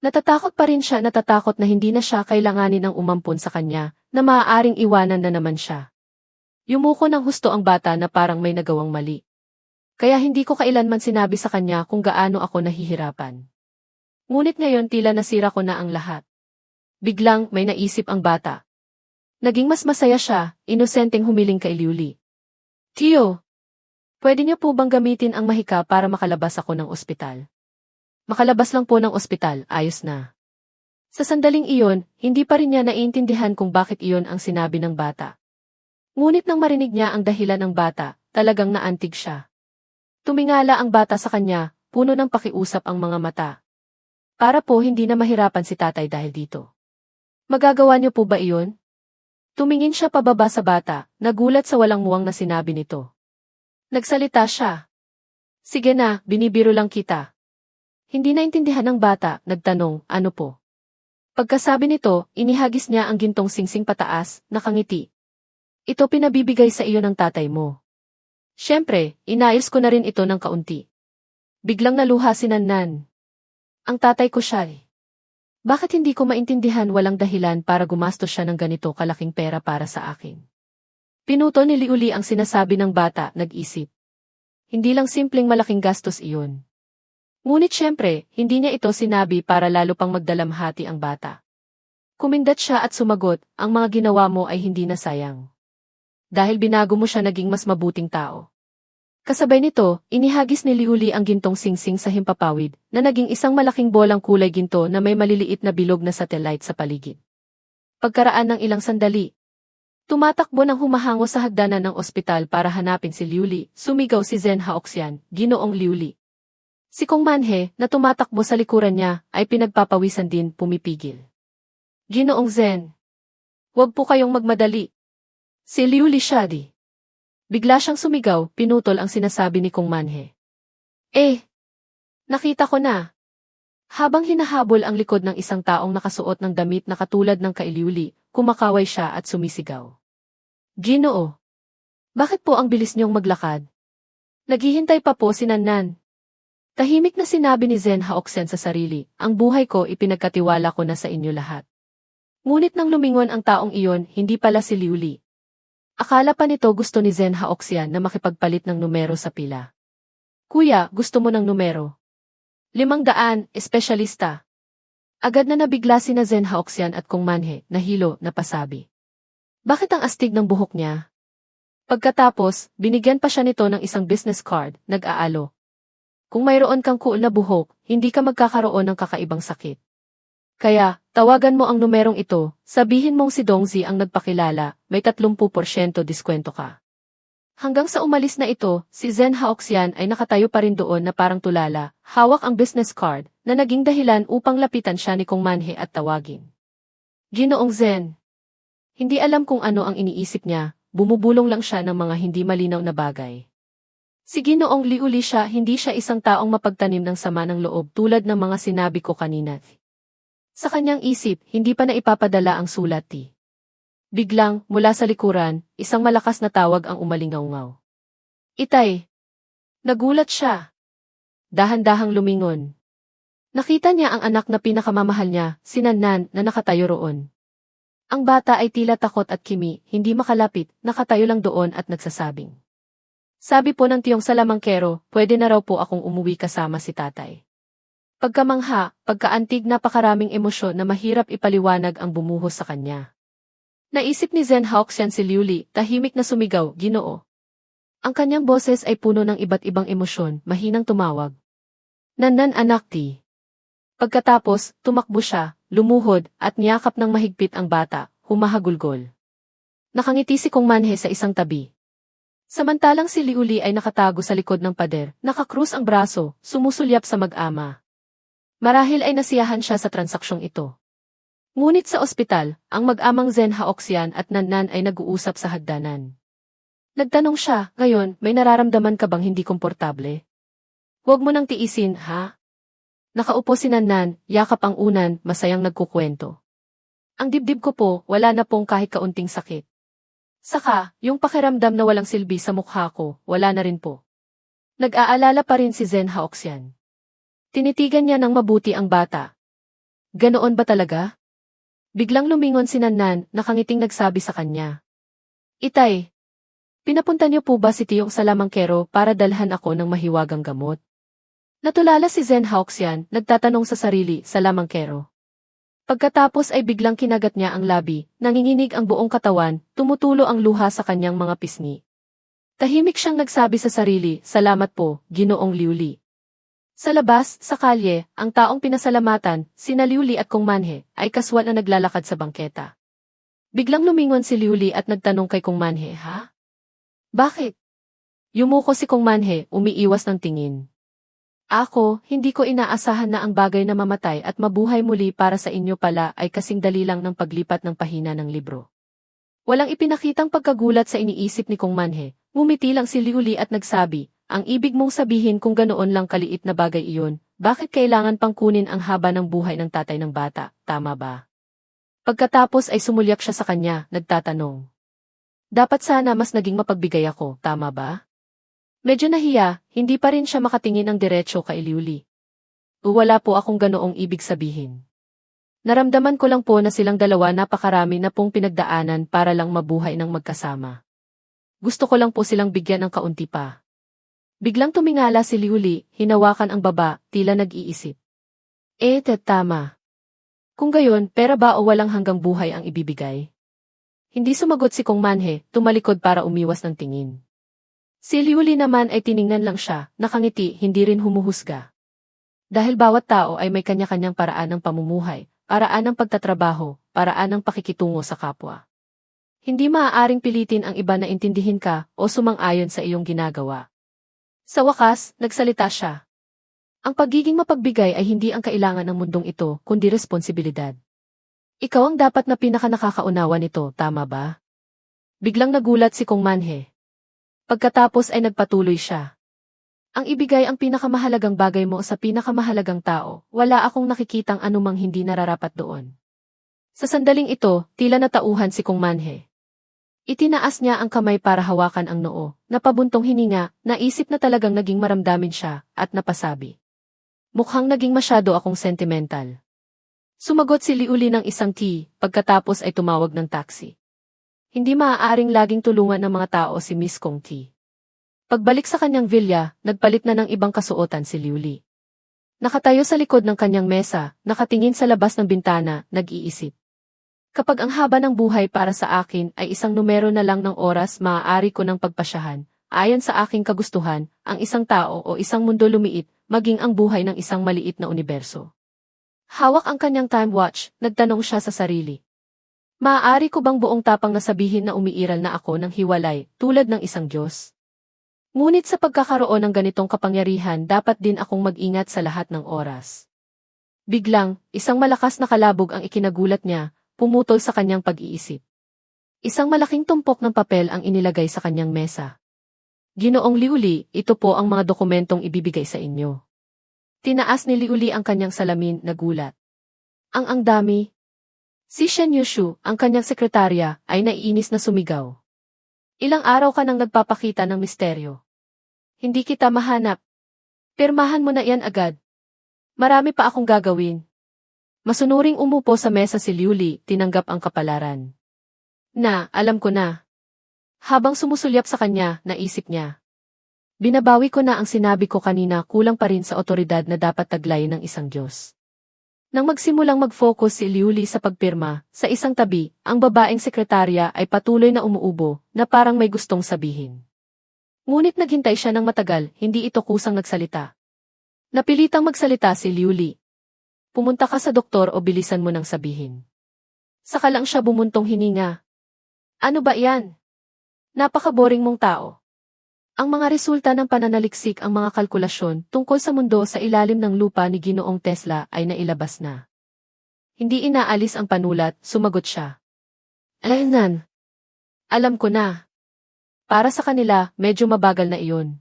Natatakot pa rin siya, natatakot na hindi na siya kailanganin ng umampon sa kanya, na maaaring iwanan na naman siya. Yumuko ng husto ang bata na parang may nagawang mali. Kaya hindi ko kailanman sinabi sa kanya kung gaano ako nahihirapan. Ngunit ngayon tila nasira ko na ang lahat. Biglang may naisip ang bata. Naging mas masaya siya, inosenteng humiling kay Liuli. Tiyo, pwede niyo po bang gamitin ang mahika para makalabas ako ng ospital? Makalabas lang po ng ospital, ayos na. Sa sandaling iyon, hindi pa rin niya naiintindihan kung bakit iyon ang sinabi ng bata. Ngunit nang marinig niya ang dahilan ng bata, talagang naantig siya. Tumingala ang bata sa kanya, puno ng pakiusap ang mga mata. Para po hindi na mahirapan si tatay dahil dito. Magagawa niyo po ba iyon? Tumingin siya pababa sa bata, nagulat sa walang muwang na sinabi nito. Nagsalita siya. Sige na, binibiro lang kita. Hindi naintindihan ng bata, nagtanong, ano po? Pagkasabi nito, inihagis niya ang gintong singsing pataas, nakangiti. Ito pinabibigay sa iyo ng tatay mo. Siyempre, inayos ko na rin ito ng kaunti. Biglang naluha si Nannan. Ang tatay ko siya eh. Bakit hindi ko maintindihan walang dahilan para gumastos siya ng ganito kalaking pera para sa akin? Pinuto ni Liuli ang sinasabi ng bata, nag-isip. Hindi lang simpleng malaking gastos iyon. Ngunit siyempre, hindi niya ito sinabi para lalo pang magdalamhati ang bata. Kumindat siya at sumagot, ang mga ginawa mo ay hindi na sayang. Dahil binago mo siya naging mas mabuting tao. Kasabay nito, inihagis ni Liuli ang gintong singsing sa himpapawid, na naging isang malaking bolang kulay ginto na may maliliit na bilog na satellite sa paligid. Pagkaraan ng ilang sandali, tumatakbo ng humahango sa hagdanan ng ospital para hanapin si Liuli, sumigaw si Zen Haoxian, Ginoong Liuli. Si Kong Manhe, na tumatakbo sa likuran niya, ay pinagpapawisan din, pumipigil. Ginoong Zen. Huwag po kayong magmadali. Si Liuli Shadi. Bigla siyang sumigaw, pinutol ang sinasabi ni Kong Manhe. Nakita ko na. Habang hinahabol ang likod ng isang taong nakasuot ng damit na katulad ng kay Liuli, kumakaway siya at sumisigaw. Ginoo. Bakit po ang bilis niyong maglakad? Naghihintay pa po si Nannan. Tahimik na sinabi ni Zen Haoxian sa sarili, ang buhay ko ipinagkatiwala ko na sa inyo lahat. Ngunit nang lumingon ang taong iyon, hindi pala si Liuli. Akala pa nito gusto ni Zen Haoxian na makipagpalit ng numero sa pila. Kuya, gusto mo ng numero? 500, espesyalista. Agad na nabigla sina Zen Haoxian at Kong Manhe, nahilo, napasabi. Bakit ang astig ng buhok niya? Pagkatapos, binigyan pa siya nito ng isang business card, nag-aalo. Kung mayroon kang cool na buhok, hindi ka magkakaroon ng kakaibang sakit. Kaya, tawagan mo ang numerong ito, sabihin mong si Dongzi ang nagpakilala, may 30% diskwento ka. Hanggang sa umalis na ito, si Zen Haoxian ay nakatayo pa rin doon na parang tulala, hawak ang business card, na naging dahilan upang lapitan siya ni Kong Manhe at tawagin. Ginoong Zen. Hindi alam kung ano ang iniisip niya, bumubulong lang siya ng mga hindi malinaw na bagay. Si Ginoong Liuli siya, hindi siya isang taong mapagtanim ng sama ng loob tulad ng mga sinabi ko kanina. Sa kanyang isip, hindi pa naipapadala ang sulat. Biglang, mula sa likuran, isang malakas na tawag ang umalingaw-ngaw. Itay! Nagulat siya. Dahan-dahang lumingon. Nakita niya ang anak na pinakamamahal niya, si Nannan, na nakatayo roon. Ang bata ay tila takot at kimi, hindi makalapit, nakatayo lang doon at nagsasabing. Sabi po ng tiyong salamangkero, pwede na raw po akong umuwi kasama si tatay. Pagkamangha, pagkaantig napakaraming emosyon na mahirap ipaliwanag ang bumuhos sa kanya. Naisip ni Zen Haoxian si Liuli, tahimik na sumigaw, Ginoo. Ang kanyang boses ay puno ng iba't ibang emosyon, mahinang tumawag. Nannan anak ti. Pagkatapos, tumakbo siya, lumuhod, at niyakap ng mahigpit ang bata, humahagulgol. Nakangiti si Kong Manhe sa isang tabi. Samantalang si Liuli ay nakatago sa likod ng pader, nakakrus ang braso, sumusulyap sa mag-ama. Marahil ay nasiyahan siya sa transaksyong ito. Ngunit sa ospital, ang mag-amang Zen Haoxian at Nannan ay nag-uusap sa hagdanan. Nagtanong siya, ngayon, may nararamdaman ka bang hindi komportable? Huwag mo nang tiisin, ha? Nakaupo si Nannan, yakap ang unan, masayang nagkukwento. Ang dibdib ko po, wala na pong kahit kaunting sakit. Saka, yung pakiramdam na walang silbi sa mukha ko, wala na rin po. Nag-aalala pa rin si Zen Haoxian. Tinitigan niya ng mabuti ang bata. Ganoon ba talaga? Biglang lumingon si Nanan, nakangiting nagsabi sa kanya. Itay, pinapunta niyo po ba si Tiyong sa lamangkero para dalhan ako ng mahiwagang gamot? Natulala si Zen Hauxian, nagtatanong sa sarili sa lamangkero. Pagkatapos ay biglang kinagat niya ang labi, nanginginig ang buong katawan, tumutulo ang luha sa kanyang mga pisngi. Tahimik siyang nagsabi sa sarili, salamat po, Ginoong Liuli. Sa labas, sa kalye, ang taong pinasalamatan, sina Liuli at Kong Manhe, ay kaswal na naglalakad sa bangketa. Biglang lumingon si Liuli at nagtanong kay Kong Manhe, ha? Bakit? Yumuko si Kong Manhe, umiiwas ng tingin. Ako, hindi ko inaasahan na ang bagay na mamatay at mabuhay muli para sa inyo pala ay kasing dali lang ng paglipat ng pahina ng libro. Walang ipinakitang pagkagulat sa iniisip ni Kong Manhe, ngumiti lang si Liuli at nagsabi, ang ibig mong sabihin kung ganoon lang kaliit na bagay iyon, bakit kailangan pang kunin ang haba ng buhay ng tatay ng bata, tama ba? Pagkatapos ay sumulyak siya sa kanya, nagtatanong. Dapat sana mas naging mapagbigay ako, tama ba? Medyo nahiya, hindi pa rin siya makatingin ng diretso kay Liuli. Wala po akong ganoong ibig sabihin. Naramdaman ko lang po na silang dalawa napakarami na pong pinagdaanan para lang mabuhay ng magkasama. Gusto ko lang po silang bigyan ng kaunti pa. Biglang tumingala si Liuli, hinawakan ang baba, tila nag-iisip. Tama. Kung gayon, pera ba o walang hanggang buhay ang ibibigay? Hindi sumagot si Kong Manhe, tumalikod para umiwas ng tingin. Si Liuli naman ay tiningnan lang siya, nakangiti, hindi rin humuhusga. Dahil bawat tao ay may kanya-kanyang paraan ng pamumuhay, paraan ng pagtatrabaho, paraan ng pakikitungo sa kapwa. Hindi maaaring pilitin ang iba na intindihin ka o sumang-ayon sa iyong ginagawa. Sa wakas, nagsalita siya. Ang pagiging mapagbigay ay hindi ang kailangan ng mundong ito, kundi responsibilidad. Ikaw ang dapat na pinaka-nakakaunawa nito, tama ba? Biglang nagulat si Kong Manhe. Pagkatapos ay nagpatuloy siya. Ang ibigay ang pinakamahalagang bagay mo sa pinakamahalagang tao, wala akong nakikitang anumang hindi nararapat doon. Sa sandaling ito, tila natauhan si Kong Manhe. Itinaas niya ang kamay para hawakan ang noo, napabuntong hininga, naisip na talagang naging maramdamin siya, at napasabi. Mukhang naging masyado akong sentimental. Sumagot si Liuli ng isang tea, pagkatapos ay tumawag ng taxi. Hindi maaaring laging tulungan ng mga tao si Miss Kong Tea. Pagbalik sa kanyang villa, nagpalit na ng ibang kasuotan si Liuli. Nakatayo sa likod ng kanyang mesa, nakatingin sa labas ng bintana, nag-iisip. Kapag ang haba ng buhay para sa akin ay isang numero na lang ng oras maaari ko ng pagpasyahan, ayon sa aking kagustuhan, ang isang tao o isang mundo lumiit, maging ang buhay ng isang maliit na universo. Hawak ang kanyang time watch, nagtanong siya sa sarili. Maaari ko bang buong tapang na sabihin na umiiral na ako ng hiwalay, tulad ng isang Diyos? Ngunit sa pagkakaroon ng ganitong kapangyarihan dapat din akong mag-ingat sa lahat ng oras. Biglang, isang malakas na kalabog ang ikinagulat niya, pumutol sa kanyang pag-iisip. Isang malaking tumpok ng papel ang inilagay sa kanyang mesa. Ginoong Liuli, ito po ang mga dokumentong ibibigay sa inyo. Tinaas ni Liuli ang kanyang salamin, nagulat. Ang dami. Si Shen Yushu, ang kanyang sekretarya, ay naiinis na sumigaw. Ilang araw ka nang nagpapakita ng misteryo. Hindi kita mahanap. Pirmahan mo na yan agad. Marami pa akong gagawin. Masunuring umupo sa mesa si Liuli, tinanggap ang kapalaran. Alam ko na. Habang sumusulyap sa kanya, naisip niya. Binabawi ko na ang sinabi ko kanina, kulang pa rin sa otoridad na dapat taglayin ng isang Diyos. Nang magsimulang mag-focus si Liuli sa pagpirma, sa isang tabi, ang babaeng sekretarya ay patuloy na umuubo, na parang may gustong sabihin. Ngunit naghintay siya ng matagal, hindi ito kusang nagsalita. Napilitang magsalita si Liuli. Pumunta ka sa doktor o bilisan mo nang sabihin. Saka lang siya bumuntong hininga. Ano ba yan? Napaka-boring mong tao. Ang mga resulta ng pananaliksik ang mga kalkulasyon tungkol sa mundo sa ilalim ng lupa ni Ginoong Tesla ay nailabas na. Hindi inaalis ang panulat, sumagot siya. Nan. Alam ko na. Para sa kanila, medyo mabagal na iyon.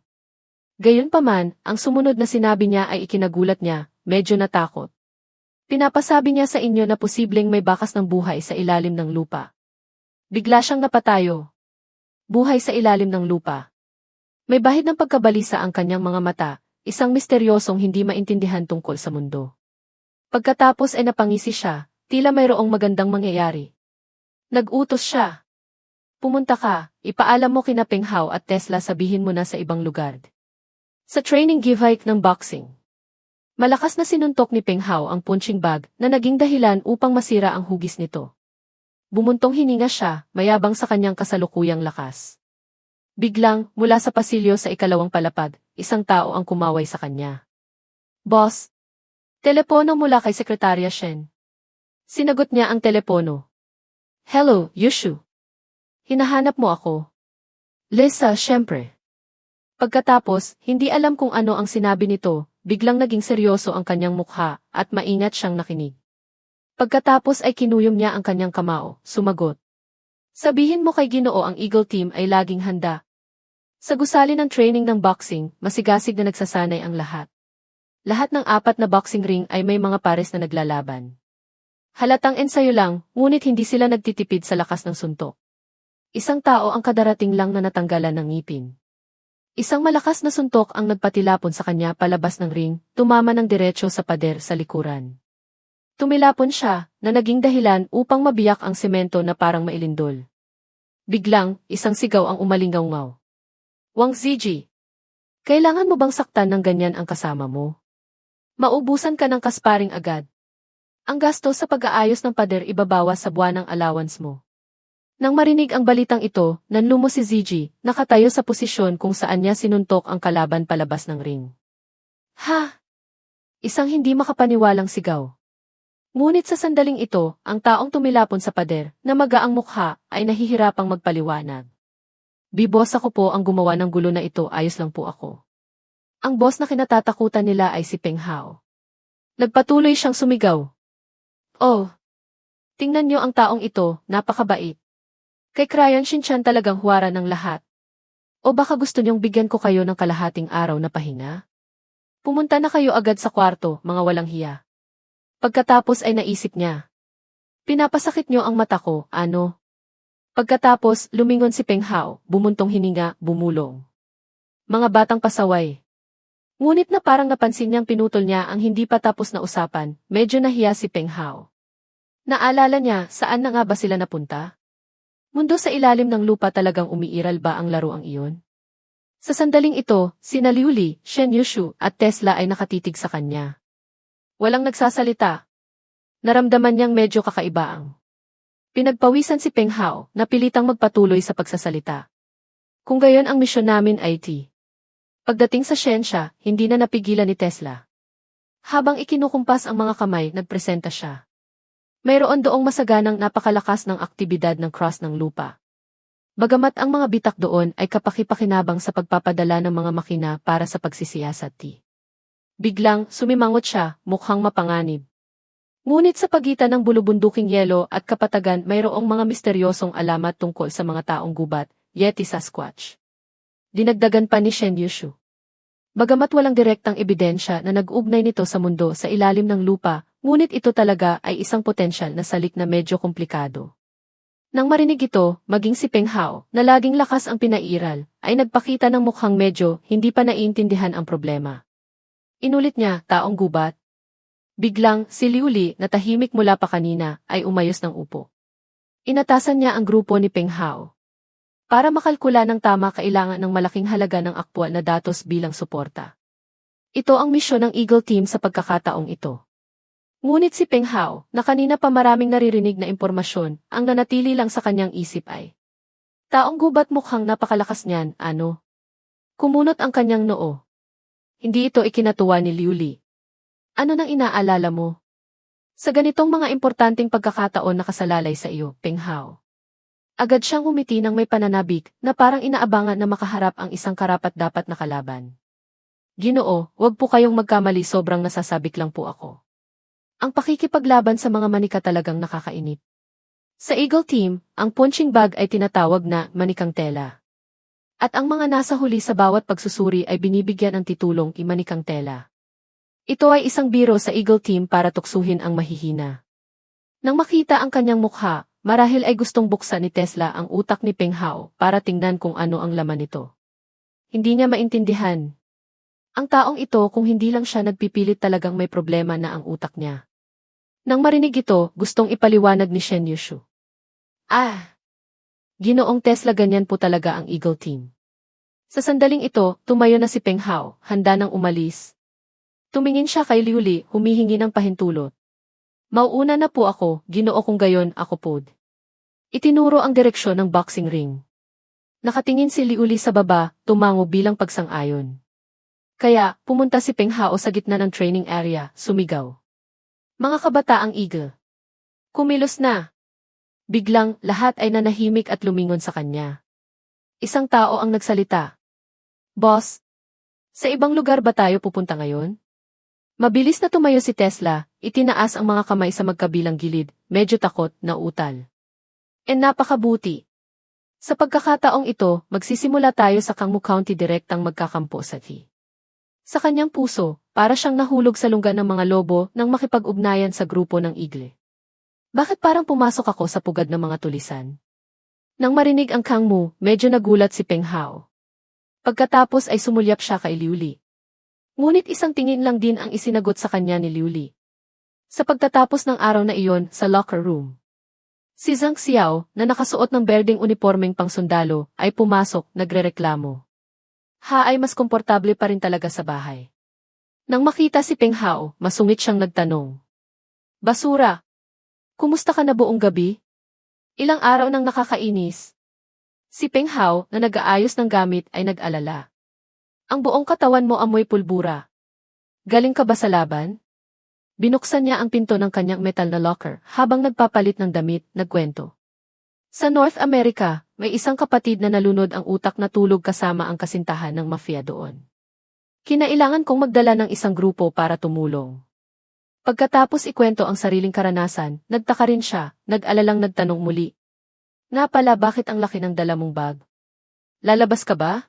Gayunpaman, ang sumunod na sinabi niya ay ikinagulat niya, medyo natakot. Pinapasabi niya sa inyo na posibleng may bakas ng buhay sa ilalim ng lupa. Bigla siyang napatayo. Buhay sa ilalim ng lupa. May bahid ng pagkabalisa ang kanyang mga mata, isang misteryosong hindi maintindihan tungkol sa mundo. Pagkatapos ay napangisi siya, tila mayroong magandang mangyayari. Nag-utos siya. Pumunta ka, ipaalam mo kina Peng Hao at Tesla sabihin mo na sa ibang lugar. Sa training give-hike ng boxing. Malakas na sinuntok ni Peng Hao ang punching bag na naging dahilan upang masira ang hugis nito. Bumuntong hininga siya, mayabang sa kanyang kasalukuyang lakas. Biglang, mula sa pasilyo sa ikalawang palapag, isang tao ang kumaway sa kanya. Boss! Telepono mula kay Sekretarya Shen. Sinagot niya ang telepono. Hello, Yushu. Hinahanap mo ako. Lisa, syempre. Pagkatapos, hindi alam kung ano ang sinabi nito, biglang naging seryoso ang kanyang mukha at maingat siyang nakinig. Pagkatapos ay kinuyom niya ang kanyang kamao, sumagot. Sabihin mo kay Ginoo ang Eagle Team ay laging handa. Sa gusali ng training ng boxing, masigasig na nagsasanay ang lahat. Lahat ng 4 na boxing ring ay may mga pares na naglalaban. Halatang ensayo lang, ngunit hindi sila nagtitipid sa lakas ng suntok. Isang tao ang kadarating lang na natanggalan ng ngipin. Isang malakas na suntok ang nagpatilapon sa kanya palabas ng ring, tumama ng diretso sa pader sa likuran. Tumilapon siya, na naging dahilan upang mabiyak ang semento na parang mailindol. Biglang, isang sigaw ang umalingaw-ngaw. Wang Ziji! Kailangan mo bang saktan ng ganyan ang kasama mo? Maubusan ka ng kasparing agad. Ang gasto sa pag-aayos ng pader ibabawas sa buwanang allowance mo. Nang marinig ang balitang ito, nanlumo si Ziji, nakatayo sa posisyon kung saan niya sinuntok ang kalaban palabas ng ring. Ha! Isang hindi makapaniwalang sigaw. Ngunit sa sandaling ito, ang taong tumilapon sa pader, na magaang mukha, ay nahihirapang magpaliwanag. Bibos ako po ang gumawa ng gulo na ito, ayos lang po ako. Ang boss na kinatatakutan nila ay si Peng Hao. Nagpatuloy siyang sumigaw. Oh! Tingnan niyo ang taong ito, napakabait. Kay Crayon Shinchan talagang huwara ng lahat. O baka gusto niyong bigyan ko kayo ng kalahating araw na pahinga? Pumunta na kayo agad sa kwarto, mga walang hiya. Pagkatapos ay naisip niya. Pinapasakit niyo ang mata ko, ano? Pagkatapos, lumingon si Peng Hao, bumuntong hininga, bumulong. Mga batang pasaway. Ngunit na parang napansin niyang pinutol niya ang hindi pa tapos na usapan, medyo nahiya si Peng Hao. Naalala niya, saan na nga ba sila napunta? Mundo sa ilalim ng lupa, talagang umiiral ba ang laruang iyon? Sa sandaling ito, sina Liu Li, Shen Yushu at Tesla ay nakatitig sa kanya. Walang nagsasalita. Naramdaman niyang medyo kakaibaang. Pinagpawisan si Peng Hao, napilitang magpatuloy sa pagsasalita. Kung gayon ang misyon namin ay Pagdating sa siyensya, hindi na napigilan ni Tesla. Habang ikinukumpas ang mga kamay, nagpresenta siya. Mayroon doong masaganang napakalakas ng aktibidad ng cross ng lupa. Bagamat ang mga bitak doon ay kapaki-pakinabang sa pagpapadala ng mga makina para sa pagsisiyasat. Biglang, sumimangot siya, mukhang mapanganib. Ngunit sa pagitan ng bulubunduking yelo at kapatagan mayroong mga misteryosong alamat tungkol sa mga taong gubat, Yeti Sasquatch. Dinagdagan pa ni Shen Yushu. Bagamat walang direktang ebidensya na nag-ugnay nito sa mundo sa ilalim ng lupa, ngunit ito talaga ay isang potensyal na salik na medyo komplikado. Nang marinig ito, maging si Peng Hao, na laging lakas ang pinairal, ay nagpakita ng mukhang medyo hindi pa naiintindihan ang problema. Inulit niya, taong gubat. Biglang, si Liu Li, na tahimik mula pa kanina, ay umayos ng upo. Inatasan niya ang grupo ni Peng Hao. Para makalkula ng tama, kailangan ng malaking halaga ng aktwal na datos bilang suporta. Ito ang misyon ng Eagle Team sa pagkakataong ito. Ngunit si Peng Hao, na kanina pa maraming naririnig na impormasyon, ang nanatili lang sa kanyang isip ay, taong gubat, mukhang napakalakas niyan, ano? Kumunot ang kanyang noo. Hindi ito ikinatuwa ni Liu Li. Ano nang inaalala mo? Sa ganitong mga importanteng pagkakataon nakasalalay sa iyo, Peng Hao. Agad siyang umiti ng may pananabik na parang inaabangan na makaharap ang isang karapat-dapat na kalaban. Ginoo, wag po kayong magkamali, sobrang nasasabik lang po ako. Ang pakikipaglaban sa mga manika talagang nakakainip. Sa Eagle Team, ang punching bag ay tinatawag na manikang tela. At ang mga nasa huli sa bawat pagsusuri ay binibigyan ng titulong manikang tela. Ito ay isang biro sa Eagle Team para tuksuhin ang mahihina. Nang makita ang kanyang mukha, marahil ay gustong buksan ni Tesla ang utak ni Peng Hao para tingnan kung ano ang laman nito. Hindi niya maintindihan. Ang taong ito, kung hindi lang siya nagpipilit, talagang may problema na ang utak niya. Nang marinig ito, gustong ipaliwanag ni Shen Yushu. Ah! Ginoong Tesla, ganyan po talaga ang Eagle Team. Sa sandaling ito, tumayo na si Peng Hao, handa nang umalis. Tumingin siya kay Liu Li, humihingi ng pahintulot. Mauuna na po ako, Ginoo, kung gayon, ako pod. Itinuro ang direksyon ng boxing ring. Nakatingin si Liu Li sa baba, tumango bilang pagsang-ayon. Kaya, pumunta si Peng Hao sa gitna ng training area, sumigaw. Mga kabataang Eagle. Kumilos na. Biglang, lahat ay nanahimik at lumingon sa kanya. Isang tao ang nagsalita. Boss, sa ibang lugar ba tayo pupunta ngayon? Mabilis na tumayo si Tesla, itinaas ang mga kamay sa magkabilang gilid, medyo takot na utal. Napakabuti. Sa pagkakataong ito, magsisimula tayo sa Kangmu County direktang magkakampo sa T. Sa kanyang puso, para siyang nahulog sa lungga ng mga lobo nang makipag-ugnayan sa grupo ng Igle. Bakit parang pumasok ako sa pugad ng mga tulisan? Nang marinig ang Kangmu, medyo nagulat si Peng Hao. Pagkatapos ay sumulyap siya kay Liu Li. Ngunit isang tingin lang din ang isinagot sa kanya ni Liu Li. Sa pagtatapos ng araw na iyon, sa locker room, si Zhang Xiao, na nakasuot ng berdeng unipormeng pangsundalo, ay pumasok, nagrereklamo. Ay mas komportable pa rin talaga sa bahay. Nang makita si Peng Hao, masungit siyang nagtanong. Basura! Kumusta ka na buong gabi? Ilang araw nang nakakainis. Si Peng Hao, na nag-aayos ng gamit, ay nag-alala. Ang buong katawan mo amoy pulbura. Galing ka ba sa laban? Binuksan niya ang pinto ng kanyang metal na locker habang nagpapalit ng damit, nagkwento. Sa North America, may isang kapatid na nalunod ang utak na tulog kasama ang kasintahan ng mafia doon. Kinailangan kong magdala ng isang grupo para tumulong. Pagkatapos ikwento ang sariling karanasan, nagtaka rin siya, nag-alalang nagtanong muli. Nga pala, bakit ang laki ng dala mong bag? Lalabas ka ba?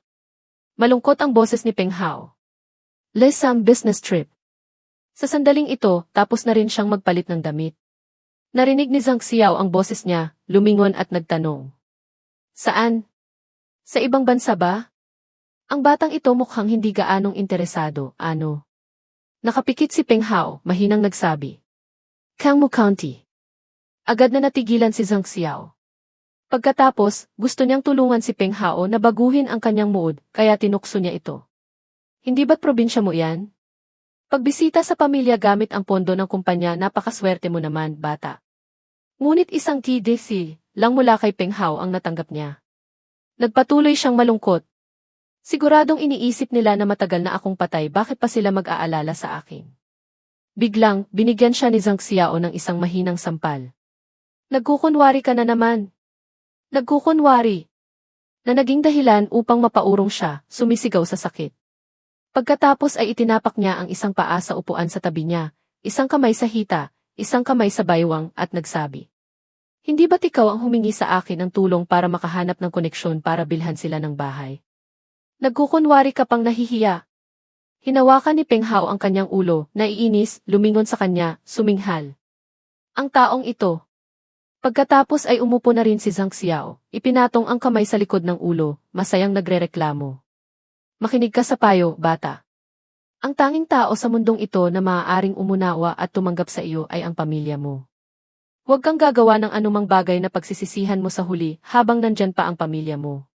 Malungkot ang boses ni Peng Hao. Lesam business trip. Sa sandaling ito, tapos na rin siyang magpalit ng damit. Narinig ni Zhang Xiao ang boses niya, lumingon at nagtanong. Saan? Sa ibang bansa ba? Ang batang ito mukhang hindi gaanong interesado, ano? Nakapikit si Peng Hao, mahinang nagsabi. Kangmu County. Agad na natigilan si Zhang Xiao. Pagkatapos, gusto niyang tulungan si Peng Hao na baguhin ang kanyang mood, kaya tinukso niya ito. Hindi ba't probinsya mo yan? Pagbisita sa pamilya gamit ang pondo ng kumpanya, napakaswerte mo naman, bata. Ngunit isang TDC lang mula kay Peng Hao ang natanggap niya. Nagpatuloy siyang malungkot. Siguradong iniisip nila na matagal na akong patay, bakit pa sila mag-aalala sa akin? Biglang, binigyan siya ni Zhang Xiao ng isang mahinang sampal. Nagkukunwari ka na naman. Nagkukunwari. Na naging dahilan upang mapaurong siya, sumisigaw sa sakit. Pagkatapos ay itinapak niya ang isang paa sa upuan sa tabi niya, isang kamay sa hita, isang kamay sa baywang, at nagsabi. Hindi ba't ikaw ang humingi sa akin ng tulong para makahanap ng koneksyon para bilhan sila ng bahay? Nagkukunwari ka pang nahihiya. Hinawakan ni Peng Hao ang kanyang ulo, naiinis, lumingon sa kanya, suminghal. Ang taong ito. Pagkatapos ay umupo na rin si Zhang Xiao, ipinatong ang kamay sa likod ng ulo, masayang nagrereklamo. Makinig ka sa payo, bata. Ang tanging tao sa mundong ito na maaaring umunawa at tumanggap sa iyo ay ang pamilya mo. Huwag kang gagawa ng anumang bagay na pagsisisihan mo sa huli habang nandyan pa ang pamilya mo.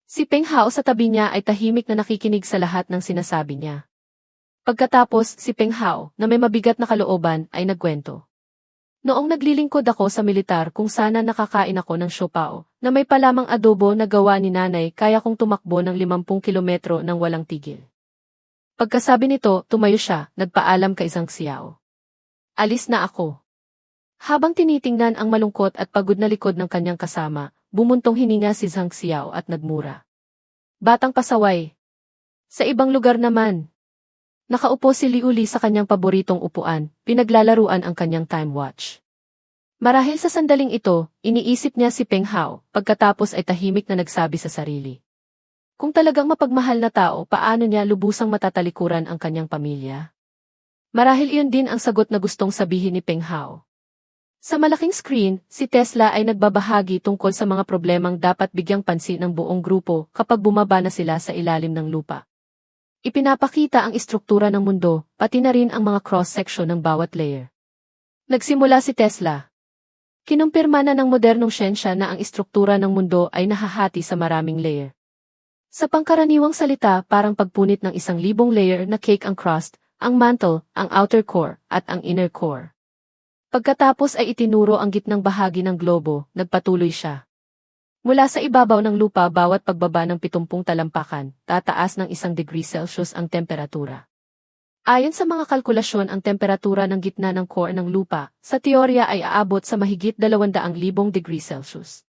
Si Peng Hao sa tabi niya ay tahimik na nakikinig sa lahat ng sinasabi niya. Pagkatapos, si Peng Hao, na may mabigat na kalooban, ay nagkwento. Noong naglilingkod ako sa militar, kung sana nakakain ako ng siopao, na may palamang adobo na gawa ni nanay, kaya kong tumakbo ng 50 kilometro nang walang tigil. Pagkasabi nito, tumayo siya, nagpaalam kay Zhang Xiao. Alis na ako. Habang tinitingnan ang malungkot at pagod na likod ng kanyang kasama, bumuntong hininga si Zhang Xiao at nagmura. Batang pasaway. Sa ibang lugar naman. Nakaupo si Liu Li sa kanyang paboritong upuan, pinaglalaruan ang kanyang time watch. Marahil sa sandaling ito, iniisip niya si Peng Hao, pagkatapos ay tahimik na nagsabi sa sarili. Kung talagang mapagmahal na tao, paano niya lubusang matatalikuran ang kanyang pamilya? Marahil iyon din ang sagot na gustong sabihin ni Peng Hao. Sa malaking screen, si Tesla ay nagbabahagi tungkol sa mga problemang dapat bigyang pansin ng buong grupo kapag bumaba na sila sa ilalim ng lupa. Ipinapakita ang istruktura ng mundo, pati na rin ang mga cross-section ng bawat layer. Nagsimula si Tesla. Kinumpirma na ng modernong siyensya na ang istruktura ng mundo ay nahahati sa maraming layer. Sa pangkaraniwang salita, parang pagpunit ng 1,000 layer na cake ang crust, ang mantle, ang outer core, at ang inner core. Pagkatapos ay itinuro ang gitnang bahagi ng globo, nagpatuloy siya. Mula sa ibabaw ng lupa bawat pagbaba ng 70 talampakan, tataas ng 1 degree Celsius ang temperatura. Ayon sa mga kalkulasyon ang temperatura ng gitna ng core ng lupa, sa teorya ay aabot sa mahigit 200,000 degree Celsius.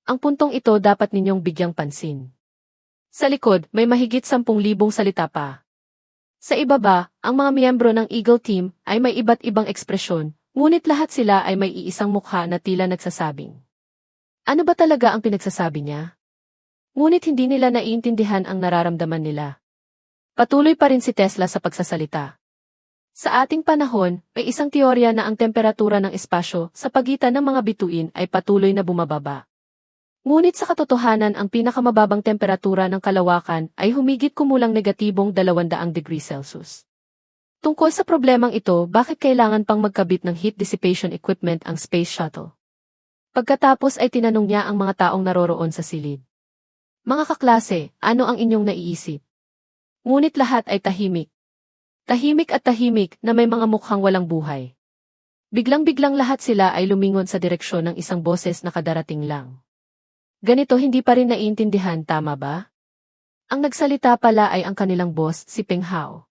Ang puntong ito dapat ninyong bigyang pansin. Sa likod, may mahigit 10,000 salita pa. Sa ibaba, ang mga miyembro ng Eagle Team ay may iba't ibang ekspresyon, ngunit lahat sila ay may iisang mukha na tila nagsasabing. Ano ba talaga ang pinagsasabi niya? Ngunit hindi nila naiintindihan ang nararamdaman nila. Patuloy pa rin si Tesla sa pagsasalita. Sa ating panahon, may isang teorya na ang temperatura ng espasyo sa pagitan ng mga bituin ay patuloy na bumababa. Ngunit sa katotohanan ang pinakamababang temperatura ng kalawakan ay humigit kumulang negatibong 200 degree Celsius. Tungkol sa problemang ito, bakit kailangan pang magkabit ng heat dissipation equipment ang space shuttle? Pagkatapos ay tinanong niya ang mga taong naroroon sa silid. Mga kaklase, ano ang inyong naiisip? Ngunit lahat ay tahimik. Tahimik at tahimik na may mga mukhang walang buhay. Biglang-biglang lahat sila ay lumingon sa direksyon ng isang boses na kadarating lang. Ganito hindi pa rin naiintindihan, tama ba? Ang nagsalita pala ay ang kanilang boss, si Peng Hao.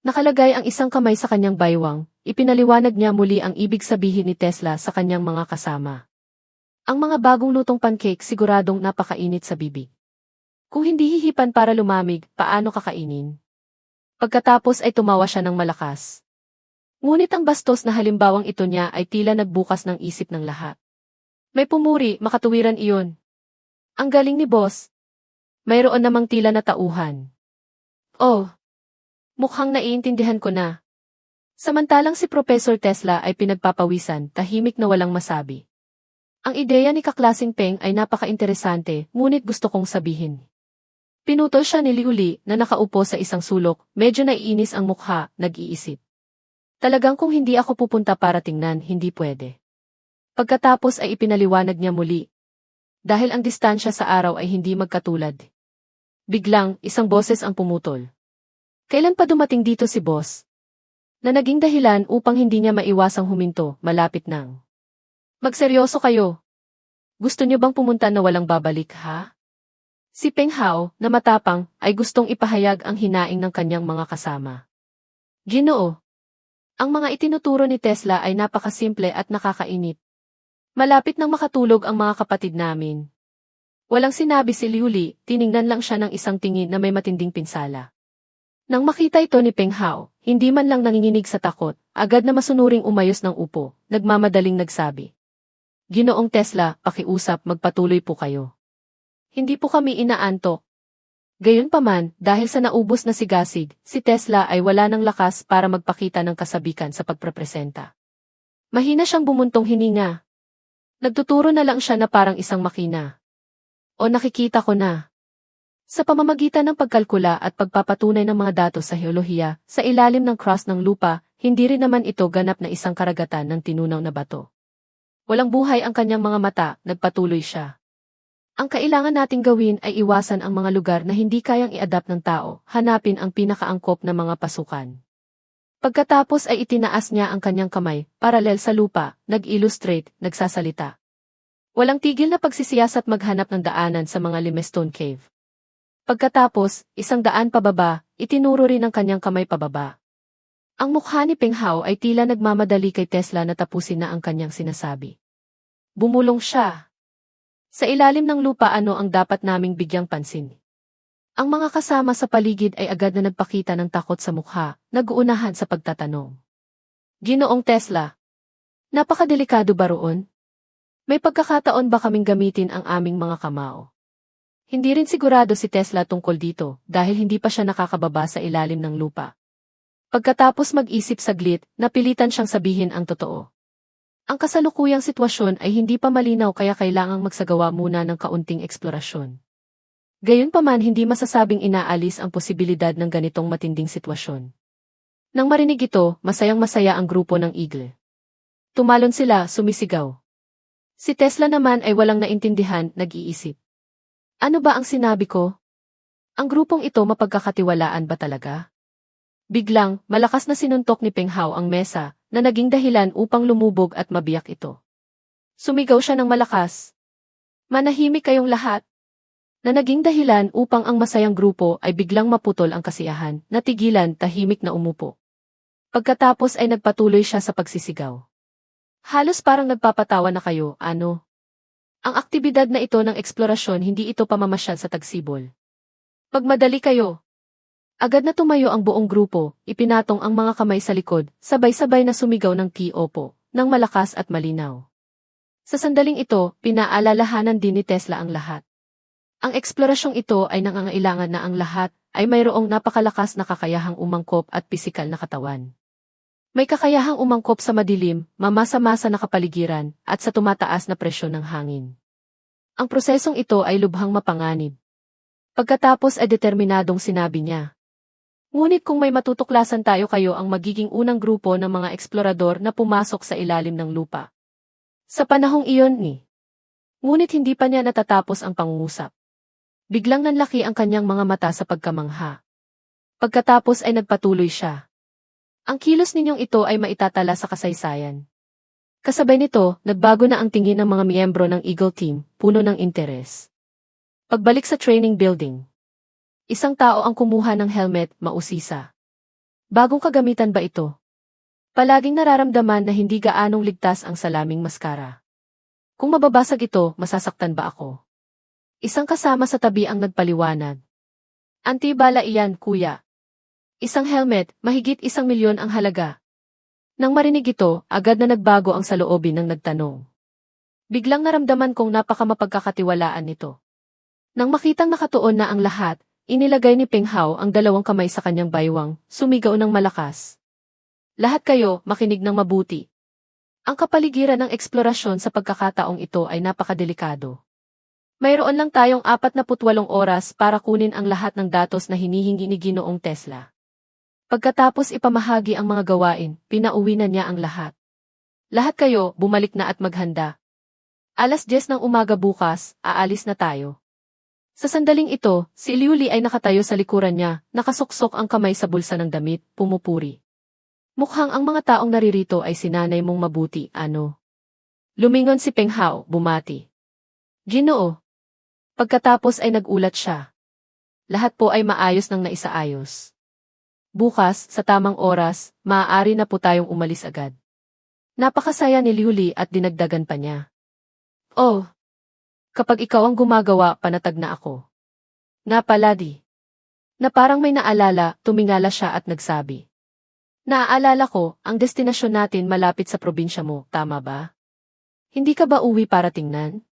Nakalagay ang isang kamay sa kanyang baywang, ipinaliwanag niya muli ang ibig sabihin ni Tesla sa kanyang mga kasama. Ang mga bagong lutong pancake siguradong napakainit sa bibig. Kung hindi hihipan para lumamig, paano kakainin? Pagkatapos ay tumawa siya ng malakas. Ngunit ang bastos na halimbawang ito niya ay tila nagbukas ng isip ng lahat. May pumuri, makatuwiran iyon. Ang galing ni boss. Mayroon namang tila na tauhan. Oh, mukhang naiintindihan ko na. Samantalang si Professor Tesla ay pinagpapawisan, tahimik na walang masabi. Ang ideya ni kaklaseng Peng ay napaka-interesante, ngunit gusto kong sabihin. Pinutol siya ni Liu Li na nakaupo sa isang sulok, medyo naiinis ang mukha, nag-iisip. Talagang kung hindi ako pupunta para tingnan, hindi pwede. Pagkatapos ay ipinaliwanag niya muli. Dahil ang distansya sa araw ay hindi magkatulad. Biglang, isang boses ang pumutol. Kailan pa dumating dito si boss? Na naging dahilan upang hindi niya maiwasang huminto, malapit nang. Magseryoso kayo. Gusto niyo bang pumunta na walang babalik, ha? Si Peng Hao, na matapang, ay gustong ipahayag ang hinaing ng kanyang mga kasama. Ginoo. Ang mga itinuturo ni Tesla ay napakasimple at nakakainip. Malapit nang makatulog ang mga kapatid namin. Walang sinabi si Liu Li, tiningnan lang siya ng isang tingin na may matinding pinsala. Nang makita ito ni Peng Hao, hindi man lang nanginginig sa takot, agad na masunuring umayos ng upo, nagmamadaling nagsabi. Ginoong Tesla, pakiusap, magpatuloy po kayo. Hindi po kami inaantok. Gayunpaman, dahil sa naubos na sigasig, si Tesla ay wala ng lakas para magpakita ng kasabikan sa pagprepresenta. Mahina siyang bumuntong hininga. Nagtuturo na lang siya na parang isang makina. O nakikita ko na. Sa pamamagitan ng pagkalkula at pagpapatunay ng mga datos sa heolohiya, sa ilalim ng crust ng lupa, hindi rin naman ito ganap na isang karagatan ng tinunaw na bato. Walang buhay ang kanyang mga mata, nagpatuloy siya. Ang kailangan nating gawin ay iwasan ang mga lugar na hindi kayang i-adapt ng tao, hanapin ang pinakaangkop na mga pasukan. Pagkatapos ay itinaas niya ang kanyang kamay, paralel sa lupa, nag-illustrate, nagsasalita. Walang tigil na pagsisiyasat maghanap ng daanan sa mga limestone cave. Pagkatapos, 100 pababa, itinuro rin ang kanyang kamay pababa. Ang mukha ni Peng Hao ay tila nagmamadali kay Tesla na tapusin na ang kanyang sinasabi. Bumulong siya. Sa ilalim ng lupa ano ang dapat naming bigyang pansin? Ang mga kasama sa paligid ay agad na nagpakita ng takot sa mukha, nag-uunahan sa pagtatanong. Ginoong Tesla. Napakadelikado ba roon? May pagkakataon ba kaming gamitin ang aming mga kamao? Hindi rin sigurado si Tesla tungkol dito dahil hindi pa siya nakakababa sa ilalim ng lupa. Pagkatapos mag-isip saglit, napilitan siyang sabihin ang totoo. Ang kasalukuyang sitwasyon ay hindi pa malinaw kaya kailangang magsagawa muna ng kaunting eksplorasyon. Gayunpaman hindi masasabing inaalis ang posibilidad ng ganitong matinding sitwasyon. Nang marinig ito, masayang-masaya ang grupo ng Eagle. Tumalon sila, sumisigaw. Si Tesla naman ay walang naintindihan, nag-iisip. Ano ba ang sinabi ko? Ang grupong ito mapagkakatiwalaan ba talaga? Biglang, malakas na sinuntok ni Peng Hao ang mesa, na naging dahilan upang lumubog at mabiyak ito. Sumigaw siya ng malakas. Manahimik kayong lahat. Na naging dahilan upang ang masayang grupo ay biglang maputol ang kasiyahan, natigilan, tahimik na umupo. Pagkatapos ay nagpatuloy siya sa pagsisigaw. Halos parang nagpapatawa na kayo, ano? Ang aktibidad na ito ng eksplorasyon hindi ito pamamasyal sa tagsibol. Pagmadali kayo. Agad na tumayo ang buong grupo, ipinatong ang mga kamay sa likod, sabay-sabay na sumigaw ng T-opo, ng malakas at malinaw. Sa sandaling ito, pinaalalahanan din ni Tesla ang lahat. Ang eksplorasyong ito ay nangangailangan na ang lahat ay mayroong napakalakas na kakayahang umangkop at pisikal na katawan. May kakayahang umangkop sa madilim, mamasa-masa na kapaligiran, at sa tumataas na presyon ng hangin. Ang prosesong ito ay lubhang mapanganib. Pagkatapos ay determinadong sinabi niya. Ngunit kung may matutuklasan tayo, kayo ang magiging unang grupo ng mga eksplorador na pumasok sa ilalim ng lupa. Sa panahong iyon ni. Ngunit hindi pa niya natatapos ang pangungusap. Biglang nanlaki ang kanyang mga mata sa pagkamangha. Pagkatapos ay nagpatuloy siya. Ang kilos ninyong ito ay maitatala sa kasaysayan. Kasabay nito, nagbago na ang tingin ng mga miyembro ng Eagle Team, puno ng interes. Pagbalik sa training building. Isang tao ang kumuha ng helmet, mausisa. Bagong kagamitan ba ito? Palaging nararamdaman na hindi gaanong ligtas ang salaming maskara. Kung mababasag ito, masasaktan ba ako? Isang kasama sa tabi ang nagpaliwanag. Antibala iyan, kuya. Isang helmet, mahigit 1,000,000 ang halaga. Nang marinig ito, agad na nagbago ang saloobin ng nagtanong. Biglang naramdaman kong napakamapagkakatiwalaan nito. Nang makitang nakatuon na ang lahat, inilagay ni Peng Hao ang 2 kamay sa kanyang baywang, sumigaw ng malakas. Lahat kayo, makinig ng mabuti. Ang kapaligiran ng eksplorasyon sa pagkakataong ito ay napakadelikado. Mayroon lang tayong 48 oras para kunin ang lahat ng datos na hinihingi ni Ginoong Tesla. Pagkatapos ipamahagi ang mga gawain, pinauwi na niya ang lahat. Lahat kayo, bumalik na at maghanda. 10:00 ng umaga bukas, aalis na tayo. Sa sandaling ito, si Liuli ay nakatayo sa likuran niya, nakasuksok ang kamay sa bulsa ng damit, pumupuri. Mukhang ang mga taong naririto ay sinanay mong mabuti, ano? Lumingon si Peng Hao, bumati. Ginoo. Pagkatapos ay nagulat siya. Lahat po ay maayos nang naisaayos. Bukas, sa tamang oras, maaari na po tayong umalis agad. Napakasaya ni Liuli at dinagdagan pa niya. Oh! Kapag ikaw ang gumagawa, panatag na ako. Napaladi. Na parang may naalala, tumingala siya at nagsabi. Naaalala ko, ang destinasyon natin malapit sa probinsya mo, tama ba? Hindi ka ba uwi para tingnan?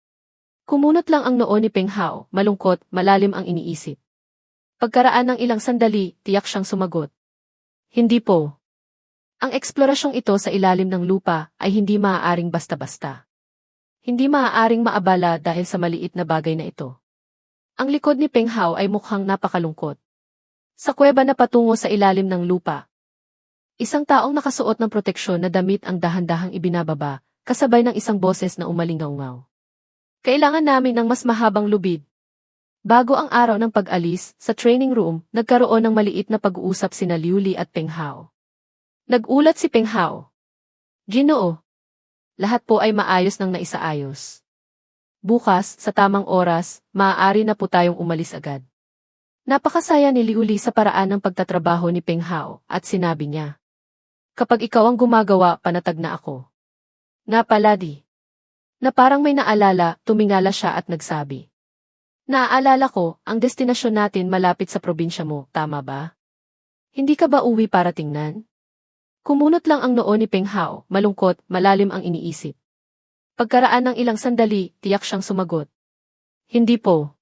Kumunot lang ang noo ni Peng Hao, malungkot, malalim ang iniisip. Pagkaraan ng ilang sandali, tiyak siyang sumagot. Hindi po. Ang eksplorasyong ito sa ilalim ng lupa ay hindi maaaring basta-basta. Hindi maaaring maabala dahil sa maliit na bagay na ito. Ang likod ni Peng Hao ay mukhang napakalungkot. Sa kuweba na patungo sa ilalim ng lupa. Isang taong nakasuot ng proteksyon na damit ang dahan-dahang ibinababa, kasabay ng isang boses na umalingaw-ngaw. Kailangan namin ng mas mahabang lubid. Bago ang araw ng pag-alis, sa training room, nagkaroon ng maliit na pag-uusap sina Liuli at Peng Hao. Nagulat si Peng Hao. Ginoo. Lahat po ay maayos nang naisaayos. Bukas, sa tamang oras, maaari na po tayong umalis agad. Napakasaya ni Liuli sa paraan ng pagtatrabaho ni Peng Hao, at sinabi niya. Kapag ikaw ang gumagawa, panatag na ako. Napaladi. Na parang may naalala, tumingala siya at nagsabi. Naaalala ko, ang destinasyon natin malapit sa probinsya mo, tama ba? Hindi ka ba uwi para tingnan? Kumunot lang ang noo ni Peng Hao, malungkot, malalim ang iniisip. Pagkaraan ng ilang sandali, tiyak siyang sumagot. Hindi po.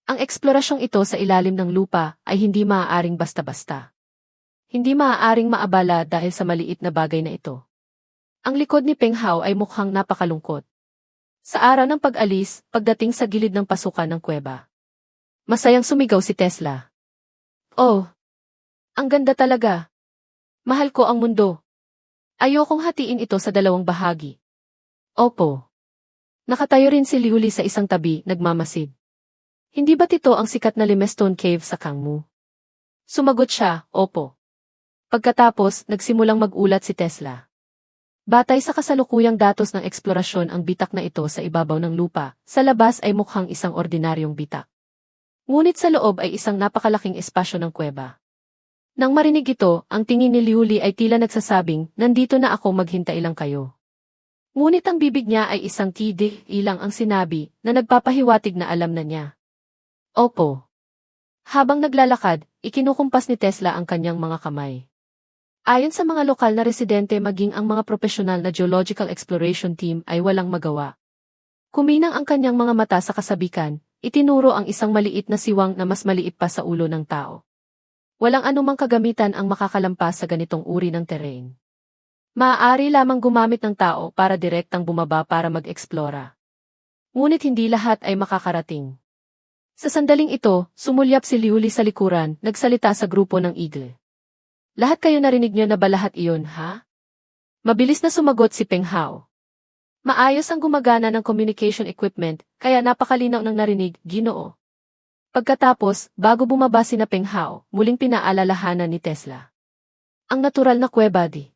Ang eksplorasyong ito sa ilalim ng lupa ay hindi maaaring basta-basta. Hindi maaaring maabala dahil sa maliit na bagay na ito. Ang likod ni Peng Hao ay mukhang napakalungkot. Sa araw ng pag-alis, pagdating sa gilid ng pasukan ng kuweba. Masayang sumigaw si Tesla. Oh! Ang ganda talaga! Mahal ko ang mundo. Ayokong hatiin ito sa dalawang bahagi. Opo. Nakatayo rin si Liuli sa isang tabi, nagmamasid. Hindi ba't ito ang sikat na limestone cave sa Kangmu? Sumagot siya, opo. Pagkatapos, nagsimulang mag-ulat si Tesla. Batay sa kasalukuyang datos ng eksplorasyon ang bitak na ito sa ibabaw ng lupa, sa labas ay mukhang isang ordinaryong bitak. Ngunit sa loob ay isang napakalaking espasyo ng kuweba. Nang marinig ito, ang tingin ni Liuli ay tila nagsasabing, nandito na ako, maghintay lang kayo. Ngunit ang bibig niya ay isang ilang ang sinabi, na nagpapahiwatig na alam na niya. Opo. Habang naglalakad, ikinukumpas ni Tesla ang kanyang mga kamay. Ayon sa mga lokal na residente maging ang mga profesional na geological exploration team ay walang magawa. Kuminang ang kanyang mga mata sa kasabikan, itinuro ang isang maliit na siwang na mas maliit pa sa ulo ng tao. Walang anumang kagamitan ang makakalampas sa ganitong uri ng terrain. Maaari lamang gumamit ng tao para direktang bumaba para mag-eksplora. Ngunit hindi lahat ay makakarating. Sa sandaling ito, sumulyap si Liuli sa likuran, nagsalita sa grupo ng Eagle. Lahat kayo narinig niyo na ba lahat iyon, ha? Mabilis na sumagot si Peng Hao. Maayos ang gumagana ng communication equipment, kaya napakalinaw ng narinig, Ginoo. Pagkatapos, bago bumaba sina Peng Hao, muling pinaalalahanan ni Tesla. Ang natural na kuweba di.